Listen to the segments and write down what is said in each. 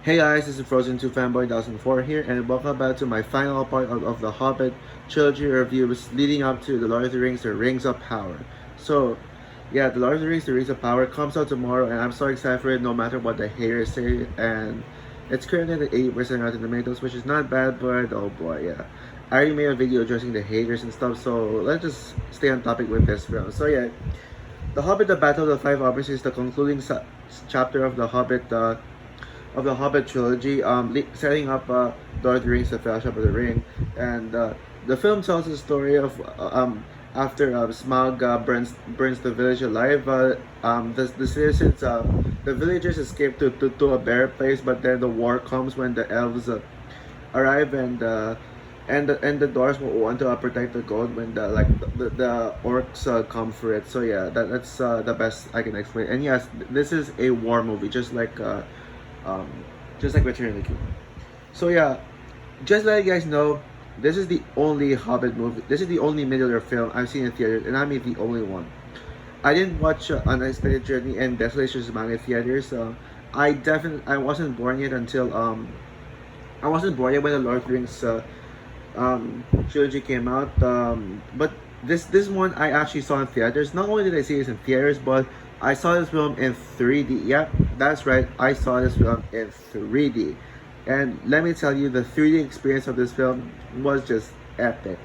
Hey guys, this is Frozen 2 Fanboy 2004 here, and welcome back to my final part of the Hobbit trilogy reviews leading up to The Lord of the Rings, The Rings of Power. So, yeah, The Lord of the Rings, The Rings of Power comes out tomorrow, and I'm so excited for it no matter what the haters say, and it's currently at 80% Rotten Tomatoes, which is not bad, but oh boy, yeah. I already made a video addressing the haters and stuff, so let's just stay on topic with this film. So yeah, The Hobbit, The Battle of the Five Armies is the concluding chapter of the Hobbit trilogy, setting up Lord of the Rings: The Fellowship of the Ring, and the film tells the story of after Smaug burns the village alive. The citizens, the villagers escape to a better place, but then the war comes when the elves arrive and the Doors will want to protect the gold when the orcs come for it. So yeah, that's the best I can explain. And yes, this is a war movie, um, just like Return of the King. So yeah, just let you guys know, this is the only Hobbit movie. This is the only Middle Earth film I've seen in theaters, and I mean the only one. I didn't watch Unexpected Journey and Desolation of Smaug in theaters. I wasn't born yet until I wasn't born yet when the Lord of the Rings trilogy came out. But this one I actually saw in theaters. Not only did I see this in theaters, but I saw this film in 3D. Yep, that's right. I saw this film in 3D. And let me tell you, the 3D experience of this film was just epic.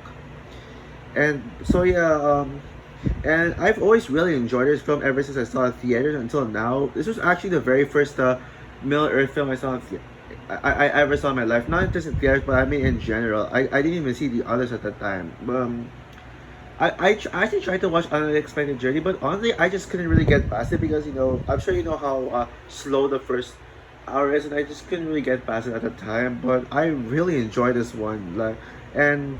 And so yeah, and I've always really enjoyed this film ever since I saw it in theaters until now. This was actually the very first Middle Earth film I saw in I ever saw in my life. Not just in theaters, but I mean in general. I didn't even see the others at the time. I actually tried to watch Unexpected Journey, but honestly, I just couldn't really get past it because, I'm sure you know how slow the first hour is, and I just couldn't really get past it at the time. But I really enjoyed this one, and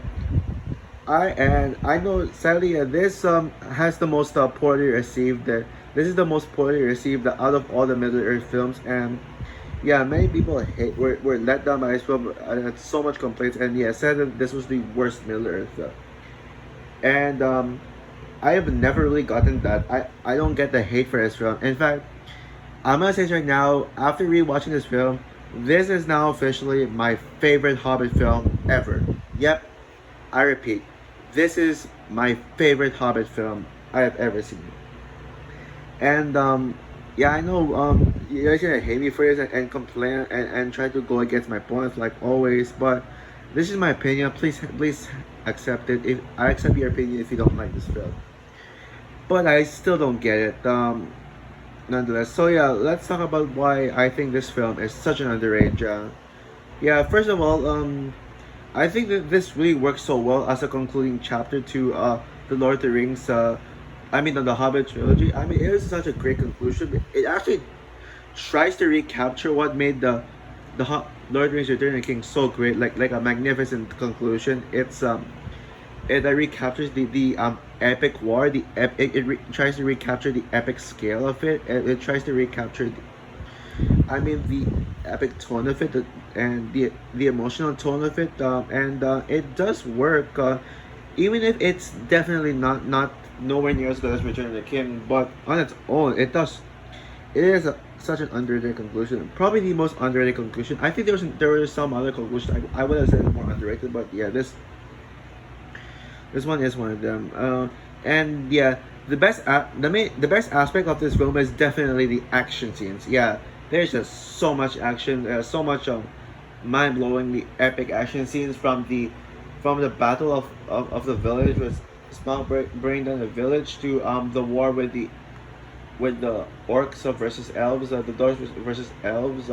I know sadly this has the most poorly received. This is the most poorly received out of all the Middle Earth films, and yeah, many people were let down by this film. I had so much complaints, and yeah, said that this was the worst Middle Earth film. And I have never really gotten that. I don't get the hate for this film. In fact, I'm gonna say this right now, after rewatching this film, this is now officially my favorite Hobbit film ever. Yep, I repeat, this is my favorite Hobbit film I have ever seen. And yeah, I know you guys gonna hate me for this and complain and try to go against my points like always, but this is my opinion. Please accept it. If I accept your opinion if you don't like this film, but I still don't get it. Nonetheless, so yeah, let's talk about why I think this film is such an underrated. Yeah, first of all, I think that this really works so well as a concluding chapter to the Lord of the Rings. I mean, the Hobbit trilogy. I mean, it is such a great conclusion. It actually tries to recapture what made Lord of the Rings: Return of the King so great, like a magnificent conclusion. It recaptures the epic war. Tries to recapture the epic scale of it. It tries to recapture the epic tone of it, and the emotional tone of it. And it does work. Even if it's definitely not nowhere near as good as Return of the King, but on its own, it is such an underrated conclusion. Probably the most underrated conclusion. I think there were some other conclusions I would have said more underrated, but yeah, this one is one of them. And yeah, the best aspect of this film is definitely the action scenes. Yeah, there's just so much action. So much mind-blowingly epic action scenes from the battle of the village with Smaug bringing down the village to the war with the orcs versus elves, the dwarves versus elves,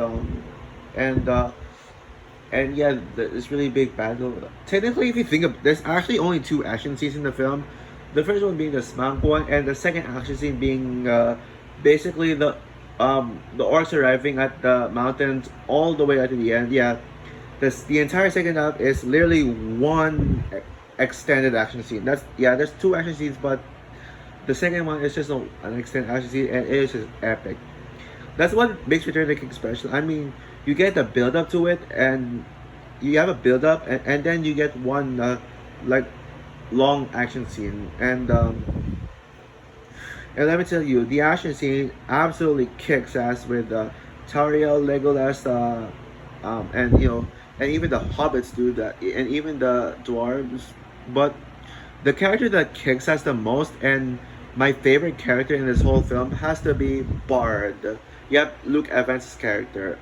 and yeah, this really big battle. Technically, if you think of, there's actually only two action scenes in the film. The first one being the Smaug one, and the second action scene being basically the orcs arriving at the mountains all the way up to the end. Yeah, the entire second half is literally one extended action scene. There's two action scenes, but the second one is just an extended action scene, and it is just epic. That's what makes Return of the King special. I mean, you get the build up to it, and you have a build up, and then you get one like long action scene, and let me tell you, the action scene absolutely kicks ass with Tariel, Legolas, and and even the hobbits do that, and even the dwarves. But the character that kicks ass the most, and my favorite character in this whole film, has to be Bard. Yep, Luke Evans' character.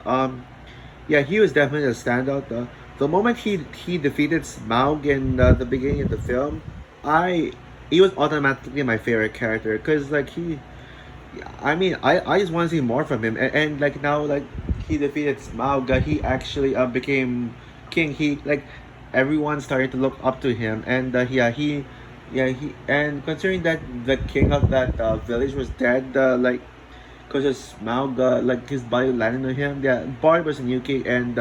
Yeah, he was definitely a standout. The moment he defeated Smaug in the beginning of the film, I he was automatically my favorite character because like I mean, I just want to see more from him, and like now, like he defeated Smaug, he actually became king. He like everyone started to look up to him, and he and considering that the king of that village was dead, like because of Smaug, like his body landed on him. Yeah, Bard was a new king, and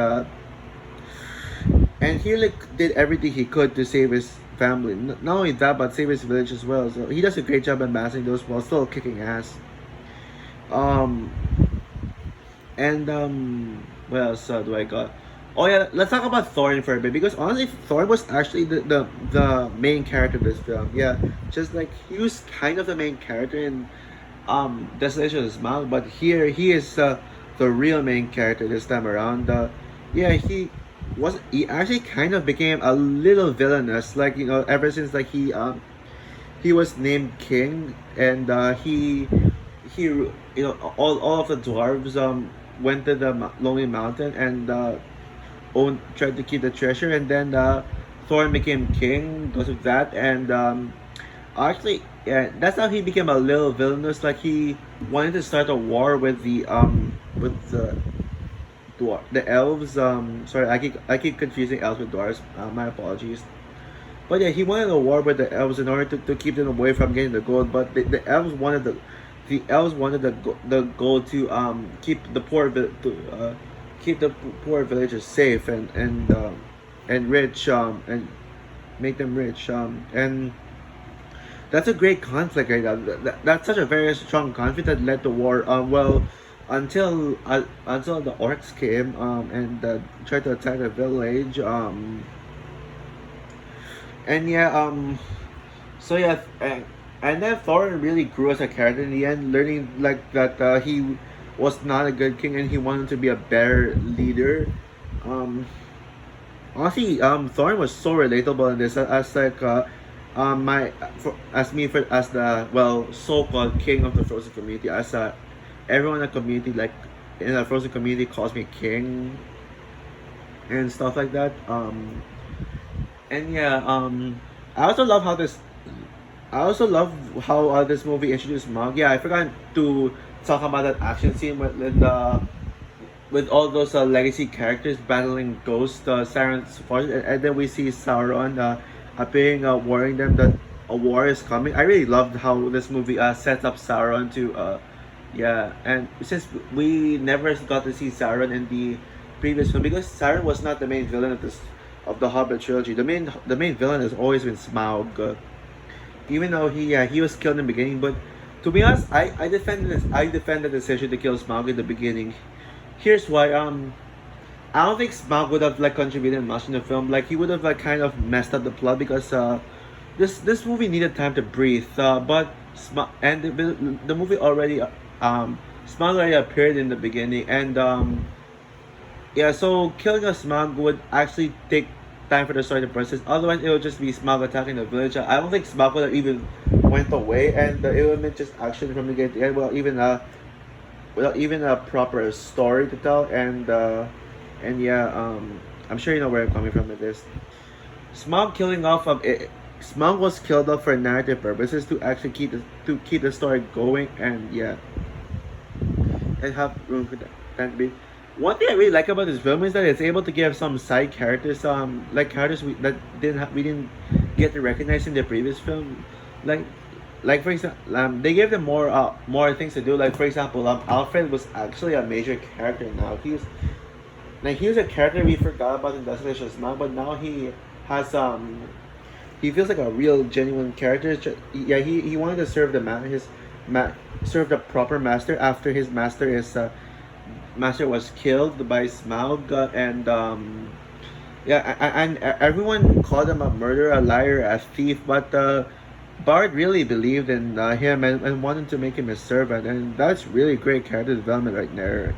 he like did everything he could to save his family. Not only that, but save his village as well. So he does a great job amassing those while still kicking ass. Um, and what else do I got? Oh yeah, let's talk about Thorn for a bit because honestly, Thorn was actually the main character of this film. Yeah, just like he was kind of the main character in Desolation of Smaug, but here he is the real main character this time around. Yeah, he actually kind of became a little villainous, like ever since like he was named king, and he all of the dwarves went to the lonely mountain and tried to keep the treasure, and then Thorin became king because of that, and actually yeah, that's how he became a little villainous. Like he wanted to start a war with the elves. Sorry, I keep confusing elves with dwarves. My apologies. But yeah, he wanted a war with the elves in order to keep them away from getting the gold. But the elves wanted the gold to keep the poor villagers safe and rich, and make them rich, and that's a great conflict right now. That's such a very strong conflict that led to war. Well, until the orcs came and tried to attack the village. And yeah, so yeah, and then Thorin really grew as a character in the end, learning like that he was not a good king and he wanted to be a better leader. Um, Honestly, Thorin was so relatable in this as like my for, as me for as the so-called king of the frozen community, as everyone in the community, like in the frozen community, calls me king and stuff like that. And yeah, I also love how this. I also love how this movie introduced Mog. Yeah, I forgot to talk about that action scene with all those legacy characters battling Ghost, Sauron's force, and then we see Sauron appearing, warning them that a war is coming. I really loved how this movie sets up Sauron to, yeah, and since we never got to see Sauron in the previous film, because Sauron was not the main villain of the Hobbit trilogy. The main villain has always been Smaug, even though he was killed in the beginning. But to be honest, I defend the decision to kill Smaug in the beginning. Here's why. I don't think Smaug would have like contributed much in the film. Like he would have like kind of messed up the plot because this movie needed time to breathe. But the movie already Smaug already appeared in the beginning, and yeah, so killing a Smaug would actually take time for the story to process. Otherwise, it would just be Smaug attacking the village. I don't think Smaug would have even went away, and it would have been just action from the get to end. Without even a proper story to tell, and yeah, I'm sure you know where I'm coming from with this. Smaug killing off of it. Smaug was killed off for narrative purposes to actually keep the story going, and yeah, and have room for that to be. One thing I really like about this film is that it's able to give some side characters, like characters we didn't get to recognize in the previous film, like for example, they gave them more things to do. Like for example, Alfred was actually a major character now. He was a character we forgot about in Desolation of Smaug, but now he feels like a real genuine character. Yeah, he wanted to serve serve the proper master after his master was killed by Smaug, and and everyone called him a murderer, a liar, a thief. But Bard really believed in him and wanted to make him his servant, and that's really great character development right there.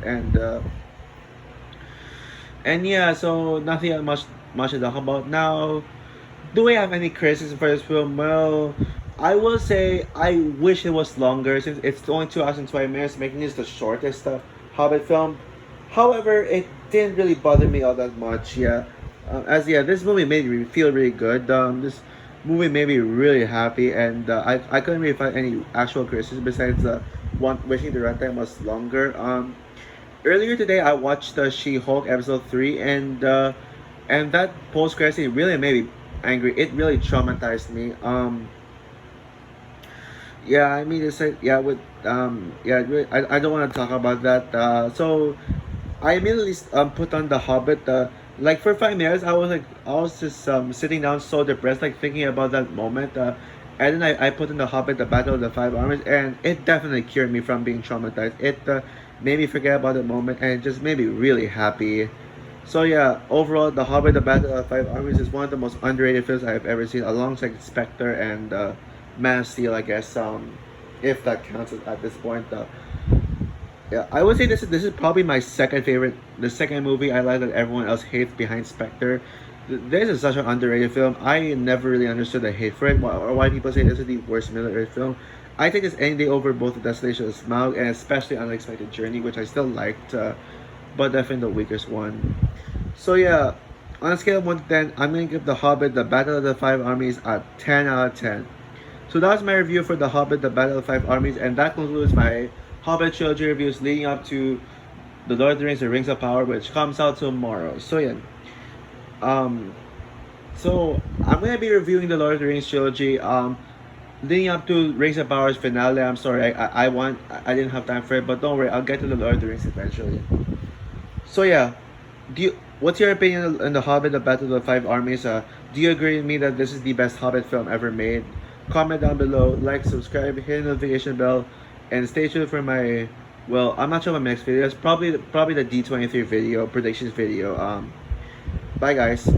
And yeah, so nothing much to talk about now. Do we have any criticism for this film? Well, I will say I wish it was longer since it's only 2 hours and 20 minutes, making this the shortest Hobbit film. However, it didn't really bother me all that much. Yeah, this movie made me feel really good. This movie made me really happy, and I couldn't really find any actual criticism besides one wishing the runtime was longer. Earlier today I watched the She-Hulk episode 3, and that post credit scene really made me angry. It really traumatized me. Yeah, I mean it's like yeah with yeah I don't want to talk about that. So I immediately put on the Hobbit. Like for 5 minutes, I was just sitting down so depressed, like thinking about that moment. And then I put in the Hobbit, the Battle of the Five Armies, and it definitely cured me from being traumatized. It made me forget about the moment, and it just made me really happy. So yeah, overall, the Hobbit, the Battle of the Five Armies is one of the most underrated films I've ever seen, alongside Spectre and Man of Steel, I guess. If that counts at this point. Yeah, I would say this is probably my second favorite, the second movie I like that everyone else hates behind Spectre. This is such an underrated film. I never really understood the hate for it, or why people say this is the worst military film. I think it's any day over both the Desolation of Smaug and especially Unexpected Journey, which I still liked, but definitely the weakest one. So yeah, on a scale of 1 to 10, I'm gonna give The Hobbit, The Battle of the Five Armies a 10 out of 10. So that's my review for The Hobbit, The Battle of the Five Armies, and that concludes my Hobbit trilogy reviews leading up to The Lord of the Rings, The Rings of Power, which comes out tomorrow. So yeah, um, so I'm gonna be reviewing the Lord of the Rings trilogy. Leading up to Rings of Power's finale. I'm sorry, I didn't have time for it, but don't worry, I'll get to the Lord of the Rings eventually. So yeah, what's your opinion on The Hobbit, The Battle of the Five Armies? Do you agree with me that this is the best Hobbit film ever made? Comment down below, like, subscribe, hit the notification bell, and stay tuned for my, well, I'm not sure my next video. It's probably the D23 video, predictions video. Bye guys.